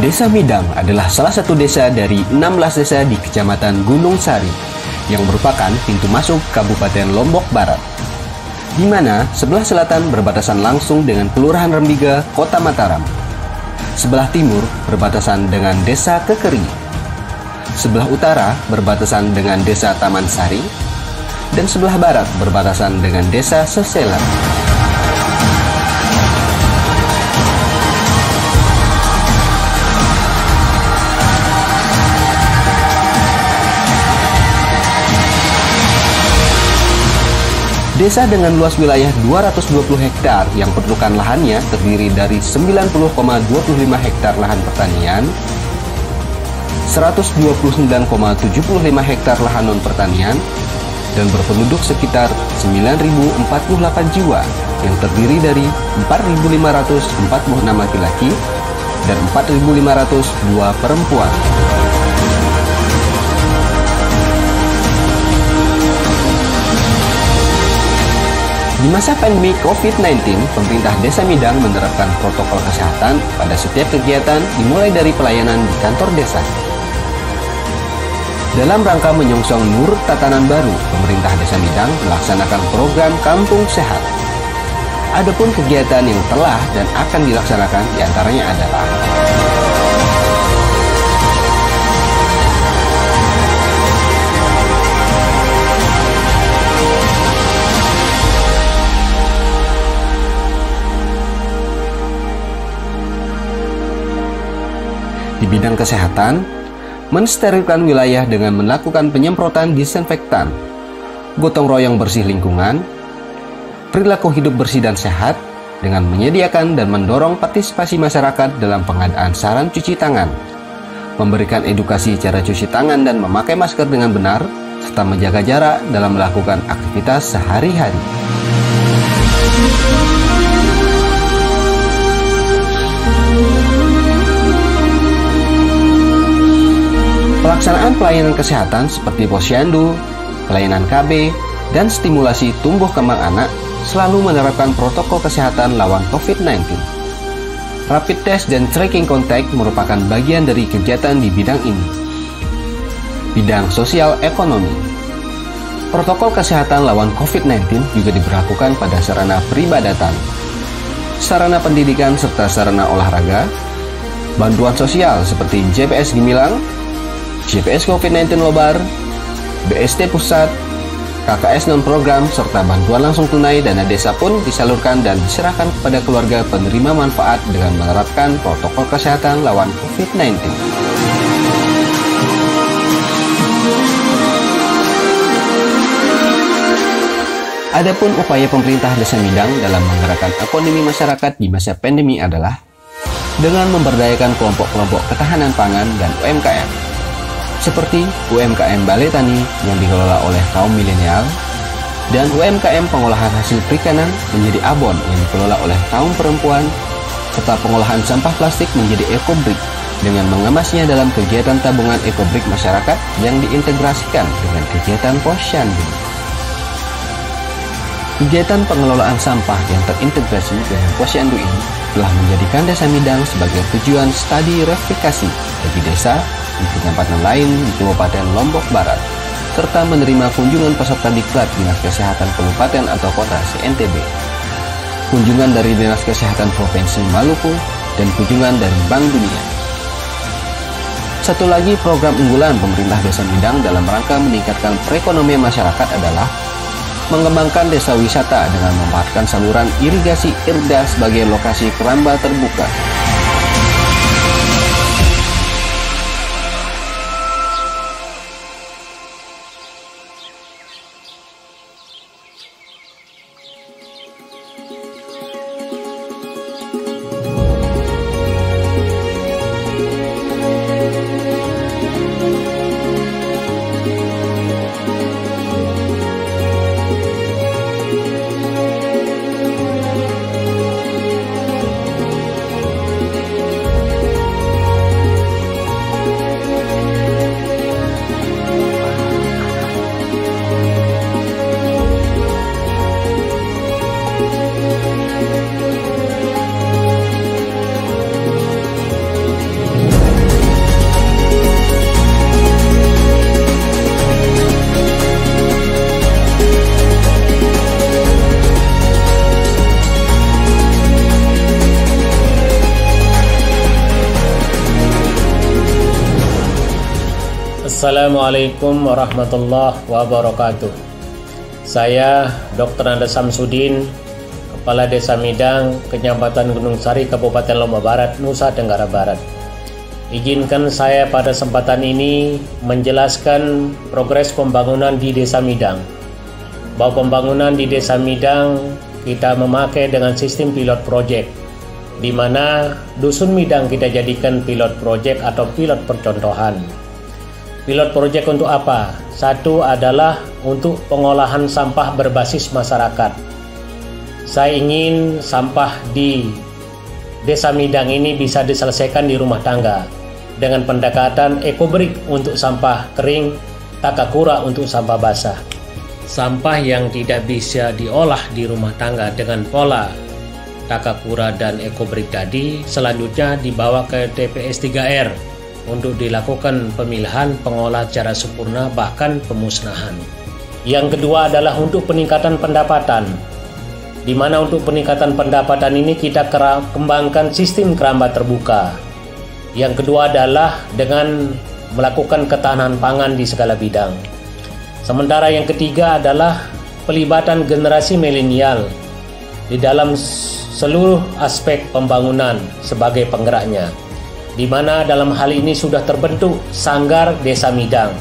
Desa Midang adalah salah satu desa dari 16 desa di Kecamatan Gunung Sari yang merupakan pintu masuk Kabupaten Lombok Barat, di mana sebelah selatan berbatasan langsung dengan Kelurahan Rembiga, Kota Mataram. Sebelah timur berbatasan dengan Desa Kekeri. Sebelah utara berbatasan dengan Desa Taman Sari, dan sebelah barat berbatasan dengan Desa Sesela. Desa dengan luas wilayah 220 hektar yang perlukan lahannya terdiri dari 90,25 hektar lahan pertanian, 129,75 hektar lahan non-pertanian, dan berpenduduk sekitar 9.048 jiwa yang terdiri dari 4.546 laki-laki dan 4.502 perempuan. Di masa pandemi COVID-19, pemerintah Desa Midang menerapkan protokol kesehatan pada setiap kegiatan dimulai dari pelayanan di kantor desa. Dalam rangka menyongsong Nur Tatanan Baru, pemerintah Desa Midang melaksanakan program Kampung Sehat. Adapun kegiatan yang telah dan akan dilaksanakan diantaranya adalah di bidang kesehatan, mensterilkan wilayah dengan melakukan penyemprotan disinfektan, gotong royong bersih lingkungan, perilaku hidup bersih dan sehat, dengan menyediakan dan mendorong partisipasi masyarakat dalam pengadaan saran cuci tangan, memberikan edukasi cara cuci tangan dan memakai masker dengan benar, serta menjaga jarak dalam melakukan aktivitas sehari-hari. Pelaksanaan pelayanan kesehatan seperti posyandu, pelayanan KB, dan stimulasi tumbuh kembang anak selalu menerapkan protokol kesehatan lawan COVID-19. Rapid test dan tracking kontak merupakan bagian dari kegiatan di bidang ini. Bidang sosial ekonomi. Protokol kesehatan lawan COVID-19 juga diberlakukan pada sarana peribadatan, sarana pendidikan serta sarana olahraga, bantuan sosial seperti JPS Gimilang, JPS COVID-19 Lobar, BST Pusat, KKS non-program, serta bantuan langsung tunai dana desa pun disalurkan dan diserahkan kepada keluarga penerima manfaat dengan menerapkan protokol kesehatan lawan COVID-19. Adapun upaya pemerintah Desa Midang dalam menggerakkan ekonomi masyarakat di masa pandemi adalah dengan memberdayakan kelompok-kelompok ketahanan pangan dan UMKM, seperti UMKM Balai Tani yang dikelola oleh kaum milenial dan UMKM pengolahan hasil perikanan menjadi abon yang dikelola oleh kaum perempuan, serta pengolahan sampah plastik menjadi ekobrik dengan mengemasnya dalam kegiatan tabungan ekobrik masyarakat yang diintegrasikan dengan kegiatan posyandu. Kegiatan pengelolaan sampah yang terintegrasi dengan posyandu ini telah menjadikan Desa Midang sebagai tujuan studi replikasi bagi desa di kecamatan lain di Kabupaten Lombok Barat, serta menerima kunjungan peserta diklat Dinas Kesehatan Kabupaten atau Kota CNTB, kunjungan dari Dinas Kesehatan Provinsi Maluku, dan kunjungan dari Bank Dunia. Satu lagi program unggulan pemerintah Desa Midang dalam rangka meningkatkan perekonomian masyarakat adalah mengembangkan desa wisata dengan memanfaatkan saluran irigasi IRDA sebagai lokasi keramba terbuka. Assalamualaikum warahmatullahi wabarakatuh. Saya Dr. Andes Samsudin, Kepala Desa Midang, Kecamatan Gunung Sari, Kabupaten Lombok Barat, Nusa Tenggara Barat. Izinkan saya pada kesempatan ini menjelaskan progres pembangunan di Desa Midang. Bahwa pembangunan di Desa Midang kita memakai dengan sistem pilot project, di mana Dusun Midang kita jadikan pilot project atau pilot percontohan. Pilot project untuk apa? Satu adalah untuk pengolahan sampah berbasis masyarakat. Saya ingin sampah di Desa Midang ini bisa diselesaikan di rumah tangga dengan pendekatan ekobrik untuk sampah kering, takakura untuk sampah basah. Sampah yang tidak bisa diolah di rumah tangga dengan pola takakura dan ekobrik tadi selanjutnya dibawa ke TPS 3R untuk dilakukan pemilihan, pengolah secara sempurna, bahkan pemusnahan. Yang kedua adalah untuk peningkatan pendapatan, di mana untuk peningkatan pendapatan ini kita kembangkan sistem kerambat terbuka. Yang kedua adalah dengan melakukan ketahanan pangan di segala bidang. Sementara yang ketiga adalah pelibatan generasi milenial di dalam seluruh aspek pembangunan sebagai penggeraknya, di mana dalam hal ini sudah terbentuk Sanggar Desa Midang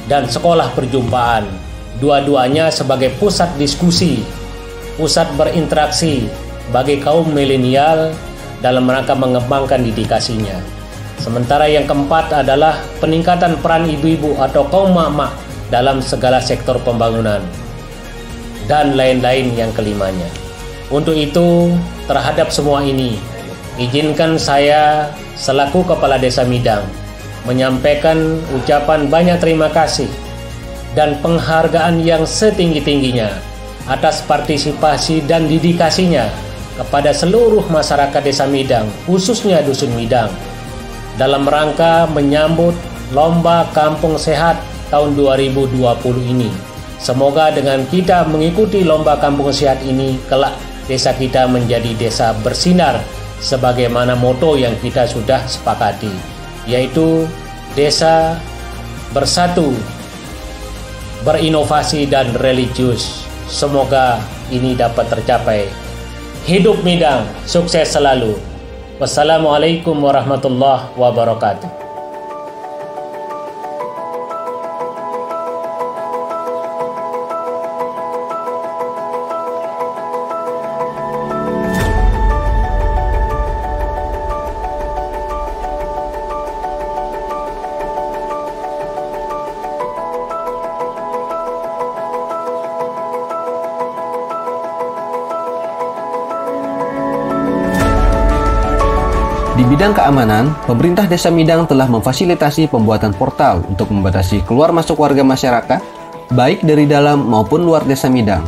dan Sekolah Perjumpaan, dua-duanya sebagai pusat diskusi, pusat berinteraksi bagi kaum milenial dalam rangka mengembangkan didikasinya. Sementara yang keempat adalah peningkatan peran ibu-ibu atau kaum mak-mak dalam segala sektor pembangunan, dan lain-lain yang kelimanya. Untuk itu, terhadap semua ini, izinkan saya selaku Kepala Desa Midang menyampaikan ucapan banyak terima kasih dan penghargaan yang setinggi-tingginya atas partisipasi dan dedikasinya kepada seluruh masyarakat Desa Midang, khususnya Dusun Midang, dalam rangka menyambut Lomba Kampung Sehat tahun 2020 ini. Semoga dengan kita mengikuti Lomba Kampung Sehat ini, kelak desa kita menjadi desa bersinar sebagaimana moto yang kita sudah sepakati, yaitu desa bersatu, berinovasi dan religius. Semoga ini dapat tercapai. Hidup Midang, sukses selalu. Wassalamualaikum warahmatullahi wabarakatuh. Di bidang keamanan, pemerintah Desa Midang telah memfasilitasi pembuatan portal untuk membatasi keluar masuk warga masyarakat, baik dari dalam maupun luar Desa Midang.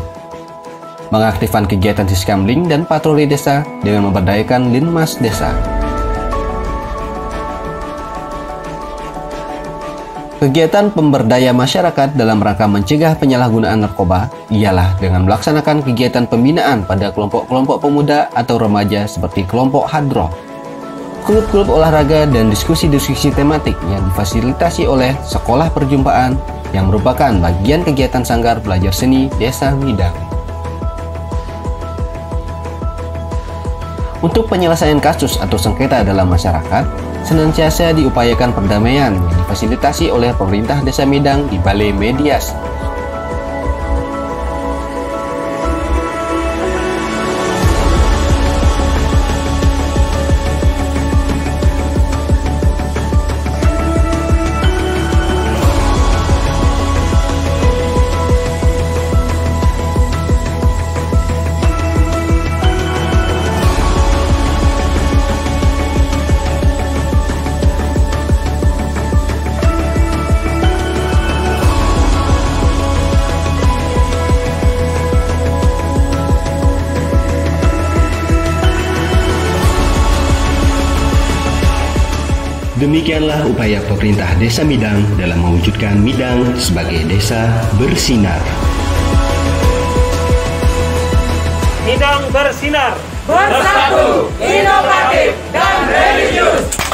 Mengaktifkan kegiatan Siskamling dan patroli desa dengan memberdayakan Linmas Desa. Kegiatan pemberdaya masyarakat dalam rangka mencegah penyalahgunaan narkoba ialah dengan melaksanakan kegiatan pembinaan pada kelompok-kelompok pemuda atau remaja seperti kelompok hadroh, klub-klub olahraga, dan diskusi-diskusi tematik yang difasilitasi oleh Sekolah Perjumpaan yang merupakan bagian kegiatan Sanggar Belajar Seni Desa Midang. Untuk penyelesaian kasus atau sengketa dalam masyarakat, senantiasa diupayakan perdamaian yang difasilitasi oleh pemerintah Desa Midang di Balai Mediasi. Demikianlah upaya pemerintah Desa Midang dalam mewujudkan Midang sebagai desa bersinar. Midang bersinar, bersatu, inovatif, dan religius.